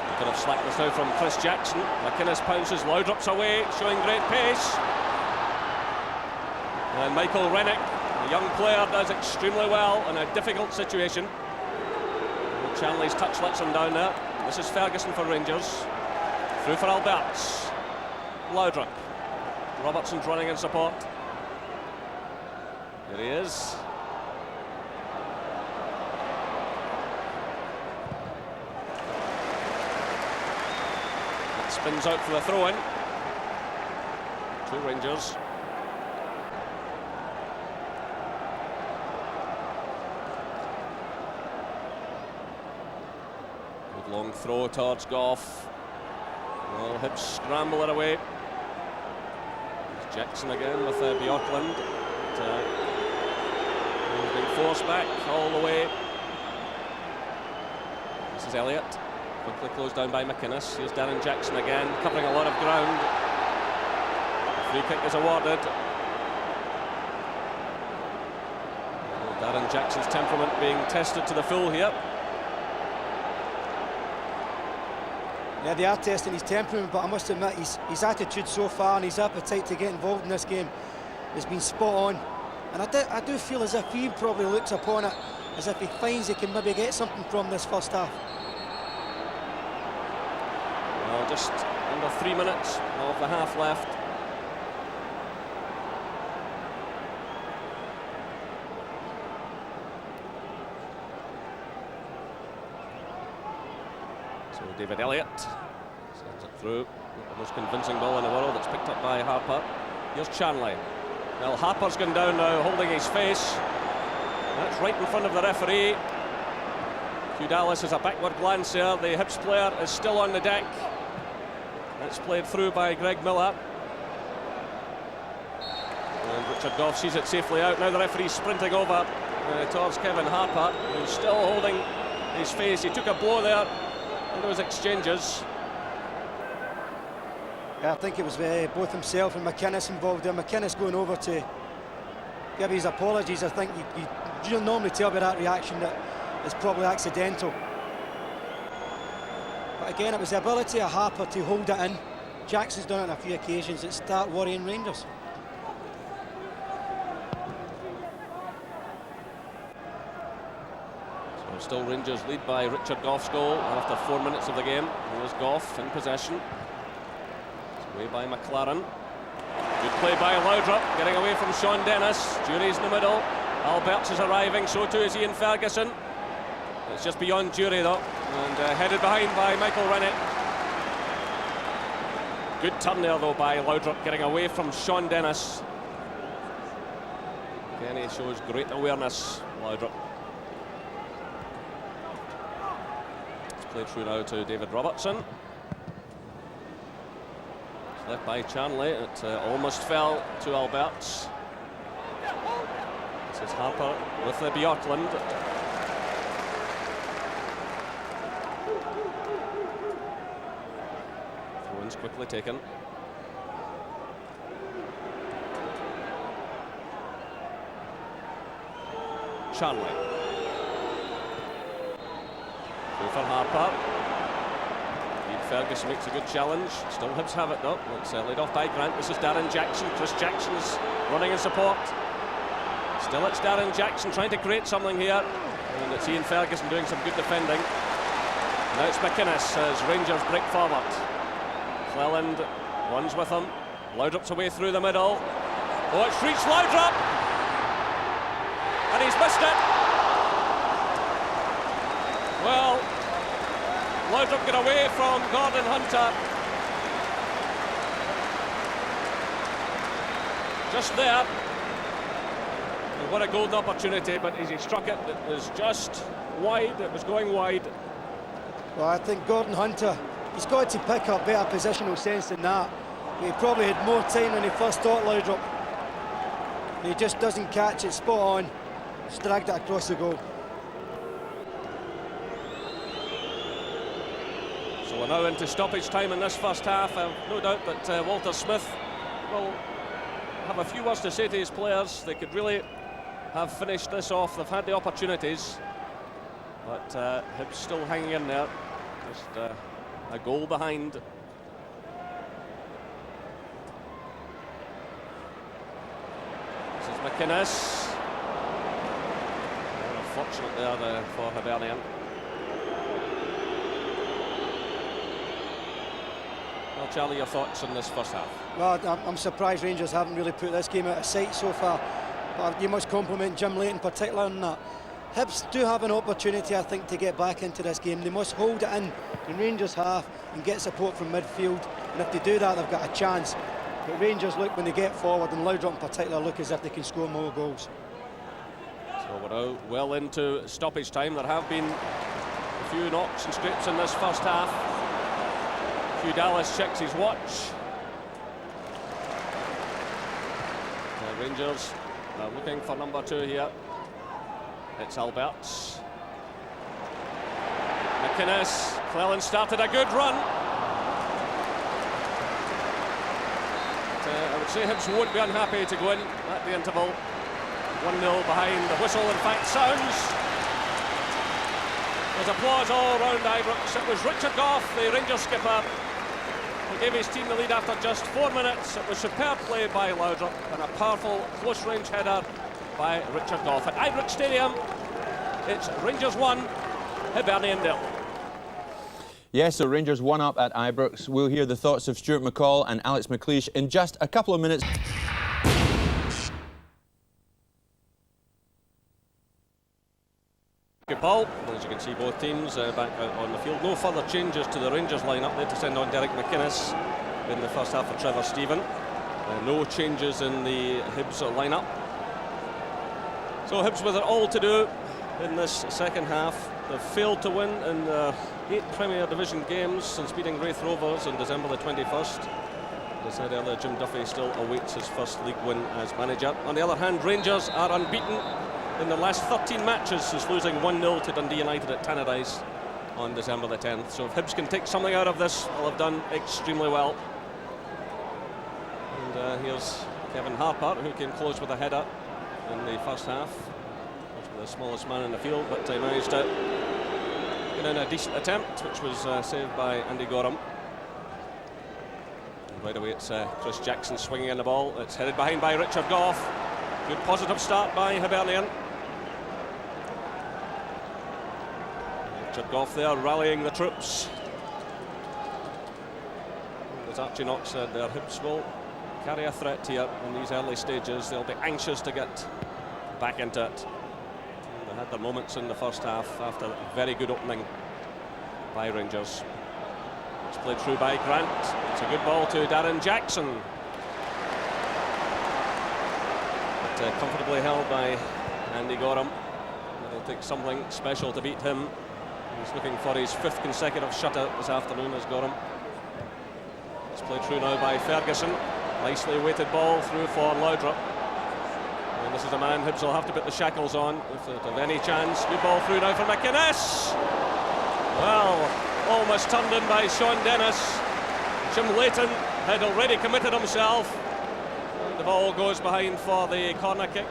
A bit of slackness now from Chris Jackson. McInnes pounces, Laudrup's away, showing great pace. And Michael Rennick, the young player, does extremely well in a difficult situation. Chanley's touch lets him down there. This is Ferguson for Rangers. Through for Alberts. Laudrup. Robertson's running in support. Here he is. It spins out for the throw-in. Two Rangers. Long throw towards Goff. Well, Hibs scramble it away. There's Jackson again with Bjorklund. He's being forced back all the way. This is Elliott. Quickly closed down by McInnes. Here's Darren Jackson again, covering a lot of ground. The free kick is awarded. Well, Darren Jackson's temperament being tested to the full here. Yeah, they are testing his temperament, but I must admit his attitude so far and his appetite to get involved in this game has been spot on. And I do feel as if he probably looks upon it as if he finds he can maybe get something from this first half. Well, just under 3 minutes of the half left. So David Elliott sends it through. The most convincing ball in the world. It's picked up by Harper. Here's Chanley. Well, Harper's gone down now, holding his face. That's right in front of the referee. Hugh Dallas has a backward glance here. The Hibs player is still on the deck. That's played through by Greg Miller. And Richard Goff sees it safely out. Now the referee's sprinting over towards Kevin Harper, who's still holding his face. He took a blow there in those exchanges. Yeah, I think it was both himself and McInnes involved there. McInnes going over to give his apologies. I think you'll normally tell by that reaction that it's probably accidental. But again, it was the ability of Harper to hold it in. Jackson's done it on a few occasions that start worrying Rangers. So still Rangers lead by Richard Goff's goal after 4 minutes of the game. Here's Goff in possession. It's away by McLaren. Good play by Laudrup, getting away from Sean Dennis. Jury's in the middle. Alberts is arriving, so too is Ian Ferguson. It's just beyond Jury though, and headed behind by Michael Rennie. Good turn there though by Laudrup, getting away from Sean Dennis. Again, he shows great awareness, Laudrup. It's played through now to David Robertson. It's left by Charnley, it almost fell to Alberts. This is Harper with the Bjorklund. Throw-ins quickly taken. Charnley. Go for Harper. Ian Ferguson makes a good challenge. Still Hibs have it though. It's laid off by Grant. This is Darren Jackson. Chris Jackson's running in support. Still it's Darren Jackson trying to create something here. And it's Ian Ferguson doing some good defending. Now it's McInnes as Rangers break forward. Cleland runs with him. Laudrup's away through the middle. Oh, it's reached Laudrup! And he's missed it. Well, Laudrup got away from Gordon Hunter. Just there. And what a golden opportunity, but as he struck it, it was just wide. It was going wide. Well, I think Gordon Hunter, he's got to pick up better positional sense than that. He probably had more time when he first thought Laudrup. He just doesn't catch it spot on. Just dragged it across the goal. So we're now into stoppage time in this first half. No doubt that Walter Smith will have a few words to say to his players. They could really have finished this off. They've had the opportunities, but Hibs still hanging in there. Just a goal behind. This is McInnes. Unfortunate there for Hibernian. Well, Charlie, your thoughts on this first half? Well, I'm surprised Rangers haven't really put this game out of sight so far. But you must compliment Jim Leighton in particular on that. Hibs do have an opportunity, I think, to get back into this game. They must hold it in Rangers half and get support from midfield. And if they do that, they've got a chance. But Rangers look, when they get forward, and Laudrup in particular, look as if they can score more goals. So we're now well into stoppage time. There have been a few knocks and scrapes in this first half. Hugh Dallas checks his watch. Rangers are looking for number 2 here. It's Alberts. McInnes. Cleland started a good run. But, I would say Hibs won't be unhappy to go in at the interval. 1-0 behind. The whistle, in fact, sounds. There's applause all round Ibrox. It was Richard Goff, the Rangers skipper, who gave his team the lead after just 4 minutes. It was superb play by Laudrup and a powerful close-range header by Richard Goff. At Ibrox Stadium, it's Rangers 1, Hibernian 0. Yes, so Rangers 1 up at Ibrox. We'll hear the thoughts of Stuart McCall and Alex McLeish in just a couple of minutes. Good ball. As you can see, both teams back out on the field. No further changes to the Rangers lineup. They had to send on Derek McInnes in the first half for Trevor Stephen. No changes in the Hibs lineup. So Hibs with it all to do in this second half. They've failed to win in 8 Premier Division games since beating Raith Rovers on December the 21st. As I said earlier, Jim Duffy still awaits his first league win as manager. On the other hand, Rangers are unbeaten in their last 13 matches since losing 1-0 to Dundee United at Tannadice on December the 10th. So if Hibs can take something out of this, they'll have done extremely well. And here's Kevin Harper, who came close with a header in the first half. The smallest man in the field, but he managed to taken in a decent attempt, which was saved by Andy Gorham. And right away it's Chris Jackson swinging in the ball. It's headed behind by Richard Gough. Good positive start by Hibernian. Richard Gough there rallying the troops. As Archie Knox said there, Hibs will carry a threat here in these early stages. They'll be anxious to get back into it. They had their moments in the first half after a very good opening by Rangers. It's played through by Grant. It's a good ball to Darren Jackson. But comfortably held by Andy Gorham. It'll take something special to beat him. He's looking for his 5th consecutive shutout this afternoon as Gorham. It's played through now by Ferguson. Nicely weighted ball through for Laudrup. And this is a man Hibs will have to put the shackles on if they have any chance. Good ball through now for McInnes. Well, almost turned in by Sean Dennis. Jim Leighton had already committed himself. And the ball goes behind for the corner kick.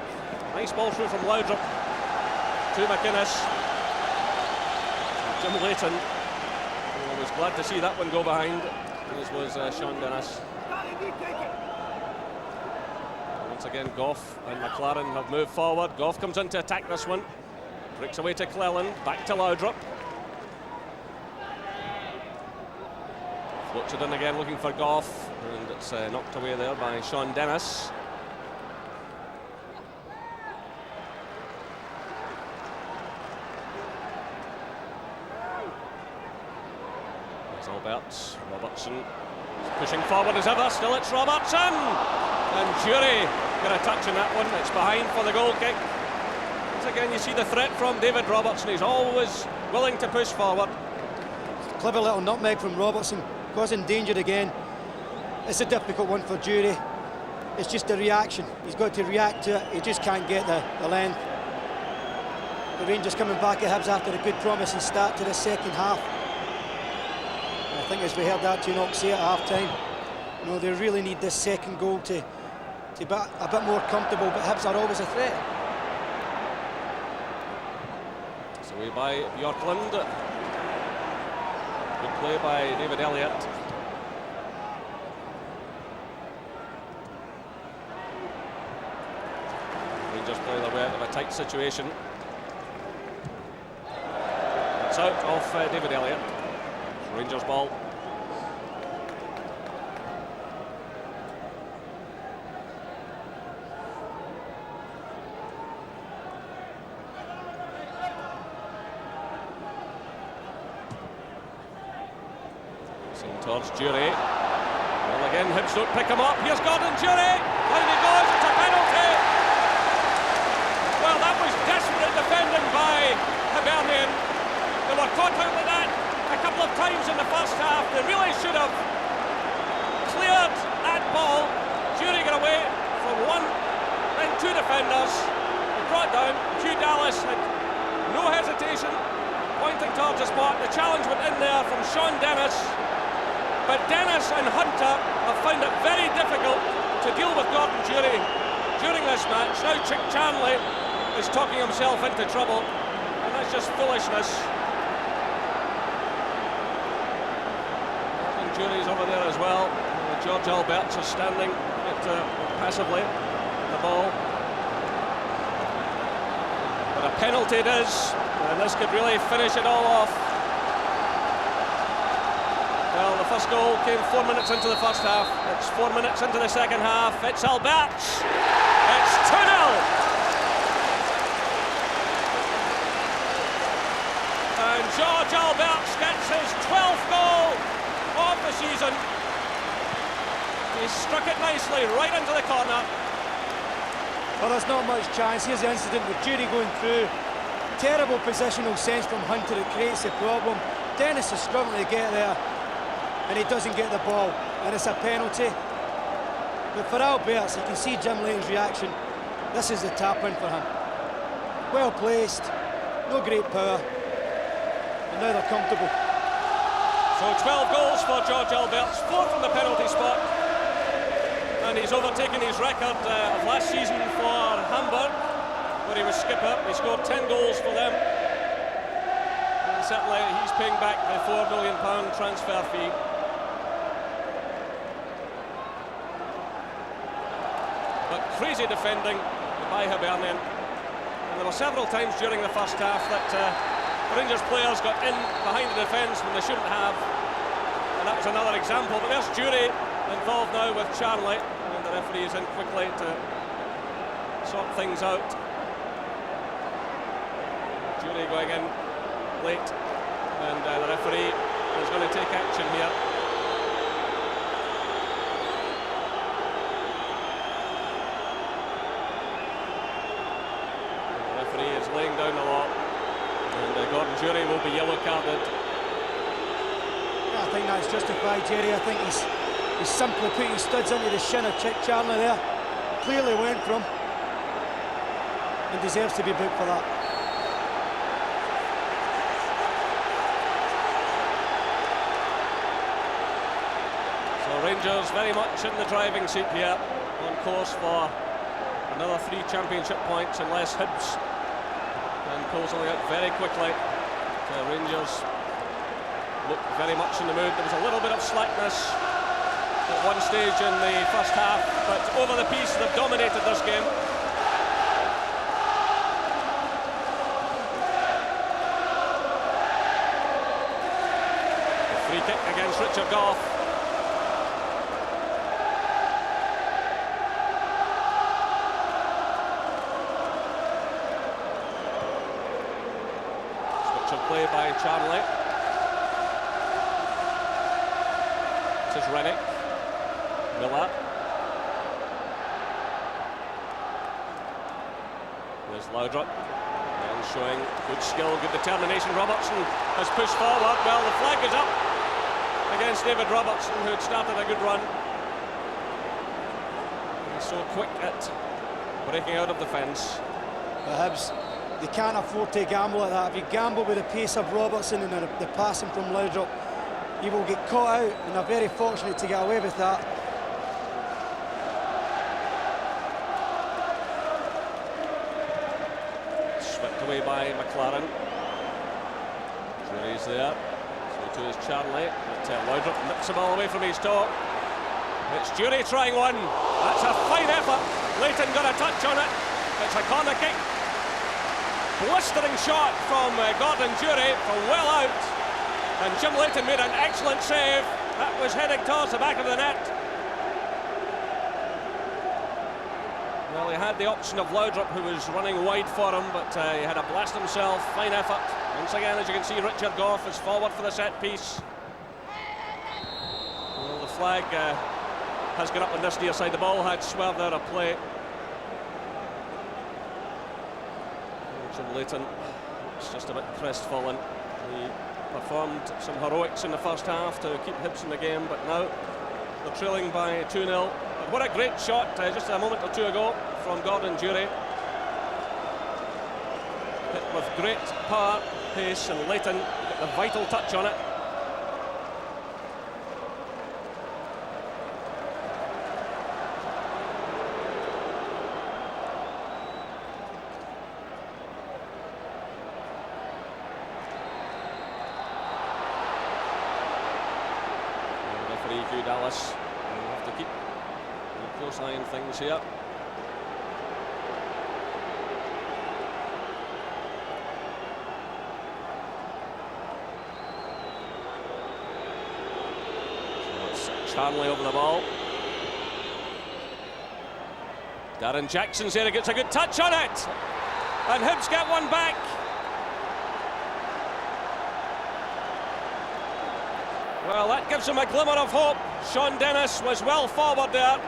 Nice ball through from Laudrup to McInnes. Jim Leighton was glad to see that one go behind. This was Sean Dennis. Once again, Gough and McLaren have moved forward. Gough comes in to attack this one. Breaks away to Cleland, back to Laudrup. Floats it in again, looking for Gough, and it's knocked away there by Sean Dennis. Alberts, Robertson pushing forward as ever, still it's Robertson! And Jury got a touch on that one, it's behind for the goal kick. Once again you see the threat from David Robertson, he's always willing to push forward. Clever little nutmeg from Robertson, causing danger again. It's a difficult one for Jury. It's just a reaction, he's got to react to it, he just can't get the length. The Rangers coming back at Hibs after a good promising start to the second half. I think as we heard Archie Knox say at half-time, you know, they really need this second goal to be a bit more comfortable, but Hibs are always a threat. It's away by Bjorklund. Good play by David Elliott. Rangers play their way out of a tight situation. It's out of David Elliott. Rangers ball. Seen towards Jury. Well, again, Hibs don't pick him up. Here's Gordon Jury. Down he goes. It's a penalty. Well, that was desperate defending by Hibernian. They were caught out with that a couple of times in the first half. They really should have cleared that ball. Jury got away from one and two defenders. He brought down. Hugh Dallas had no hesitation, pointing towards the spot. The challenge went in there from Sean Dennis. But Dennis and Hunter have found it very difficult to deal with Gordon Jury during this match. Now Chick Chanley is talking himself into trouble, and that's just foolishness. Jury's over there as well. George Alberts is standing passively the ball. But a penalty it is, and this could really finish it all off. Well, the first goal came 4 minutes into the first half. It's 4 minutes into the second half. It's Alberts. It's 2-0. And George Alberts gets his 12th goal of the season. He struck it nicely right into the corner. Well, there's not much chance. Here's the incident with Jury going through. Terrible positional sense from Hunter that creates the problem. Dennis is struggling to get there, and he doesn't get the ball, and it's a penalty. But for Alberts, you can see Jim Leighton's reaction. This is the tap-in for him. Well placed, no great power, and now they're comfortable. So 12 goals for George Alberts, 4 from the penalty spot. And he's overtaken his record of last season for Hamburg, where he was skipper. He scored 10 goals for them. And certainly he's paying back the £4 million transfer fee. But crazy defending by Hibernian. And there were several times during the first half that Rangers players got in behind the defence when they shouldn't have. And that was another example. But there's Jury involved now with Charlie. And the referee is in quickly to sort things out. Jury going in late. And the referee is going to take action here. Is laying down the law, and Gordon Jury will be yellow carded. Yeah, I think that's justified, Jerry. I think he's simply put his studs into the shin of Charlie there. Clearly went for him and deserves to be booked for that. So Rangers very much in the driving seat here, on course for another 3 championship points unless Hibs pulls on out very quickly. Rangers look very much in the mood. There was a little bit of slackness at one stage in the first half, but over the piece they've dominated this game. The free kick against Richard Gough. Play by Charlie. This is Rennick. Miller. There's Laudrup. And showing good skill, good determination. Robertson has pushed forward. Well, the flag is up against David Robertson, who had started a good run. He's so quick at breaking out of the fence. The Hibs, they can't afford to gamble like that. If you gamble with the pace of Robertson and the passing from Laudrup, you will get caught out, and they're very fortunate to get away with that. Swept away by McLaren. Jury's there. So too is Charlie. But Laudrup nips the ball away from his top. It's Jury trying one. That's a fine effort. Leighton got a touch on it. It's a corner kick. Blistering shot from Gordon Jury from well out, and Jim Leighton made an excellent save. That was heading towards the back of the net. Well, he had the option of Laudrup, who was running wide for him, but he had a blast himself. Fine effort. Once again, as you can see, Richard Gough is forward for the set piece. Well, the flag has got up on this near side. The ball had swerved out of play. Jim Leighton is just a bit crestfallen. He performed some heroics in the first half to keep Hibs in the game, but now they're trailing by 2-0. What a great shot just a moment or two ago from Gordon Jury. Hit with great power, pace, and Leighton got the vital touch on it. Hugh Dallas. We'll have to keep a close eye on things here. So it's Charlie over the ball. Darren Jackson's here, he gets a good touch on it, and Hibs get one back. Well, that gives him a glimmer of hope. Sean Dennis was well forward there.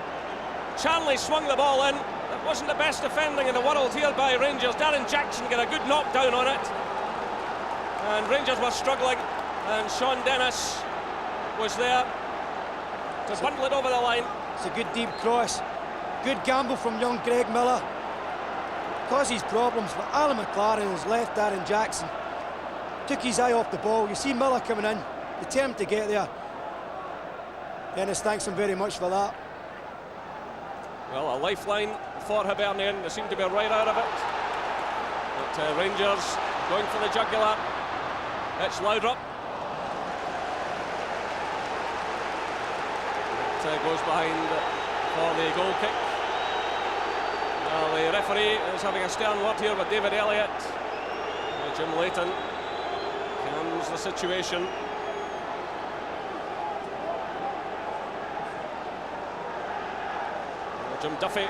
Charlie swung the ball in. It wasn't the best defending in the world here by Rangers. Darren Jackson got a good knockdown on it. And Rangers were struggling, and Sean Dennis was there to bundle it over the line. It's a good deep cross. Good gamble from young Greg Miller. Causes problems, but Alan McLaren has left Darren Jackson. Took his eye off the ball. You see Miller coming in, determined to get there. Dennis thanks him very much for that. Well, a lifeline for Hibernian. They seem to be right out of it. But Rangers going for the jugular. It's Laudrup. It goes behind for the goal kick. Well, the referee is having a stern word here with David Elliott. Jim Leighton calms the situation. Jim Duffy